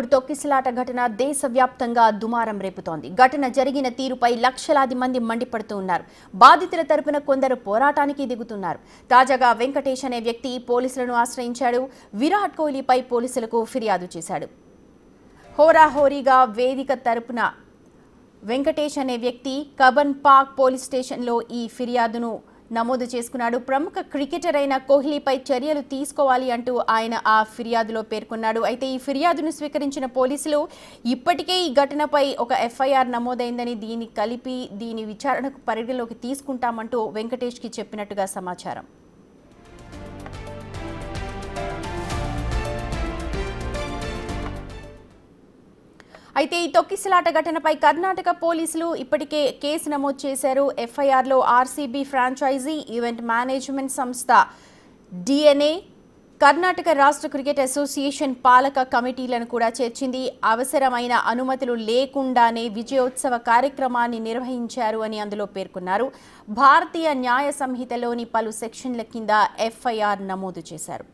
బాలీవుడ్ తొక్కిసలాట ఘటన దేశవ్యాప్తంగా దుమారం రేపుతోంది. ఘటన జరిగిన తీరుపై లక్షలాది మంది మండిపడుతూ ఉన్నారు. బాధితుల తరపున కొందరు పోరాటానికి దిగుతున్నారు. తాజాగా వెంకటేష్ అనే వ్యక్తి పోలీసులను ఆశ్రయించాడు. విరాట్ కోహ్లీపై పోలీసులకు ఫిర్యాదు చేశాడు. హోరాహోరీగా వేదిక తరపున వెంకటేష్ అనే వ్యక్తి కబన్ పార్క్ పోలీస్ స్టేషన్లో ఈ ఫిర్యాదును నమోదు చేసుకున్నాడు. ప్రముఖ క్రికెటర్ అయిన కోహ్లీపై చర్యలు తీసుకోవాలి అంటూ ఆయన ఆ ఫిర్యాదులో పేర్కొన్నాడు. అయితే ఈ ఫిర్యాదును స్వీకరించిన పోలీసులు ఇప్పటికే ఈ ఘటనపై ఒక ఎఫ్ఐఆర్ నమోదైందని దీని విచారణకు పరిగణలోకి తీసుకుంటామంటూ వెంకటేష్కి చెప్పినట్టుగా సమాచారం. అయితే ఈ తొక్కిసలాట ఘటనపై కర్ణాటక పోలీసులు ఇప్పటికే కేసు నమోదు చేశారు. ఎఫ్ఐఆర్లో ఆర్సీబీ ఫ్రాంచైజీ ఈవెంట్ మేనేజ్మెంట్ సంస్థ DNA, కర్ణాటక రాష్ట్ర క్రికెట్ అసోసియేషన్ పాలక కమిటీలను కూడా చేర్చింది. అవసరమైన అనుమతులు లేకుండానే విజయోత్సవ కార్యక్రమాన్ని నిర్వహించారు అని అందులో పేర్కొన్నారు. భారతీయ న్యాయ సంహితలోని పలు సెక్షన్ల కింద ఎఫ్ఐఆర్ నమోదు చేశారు.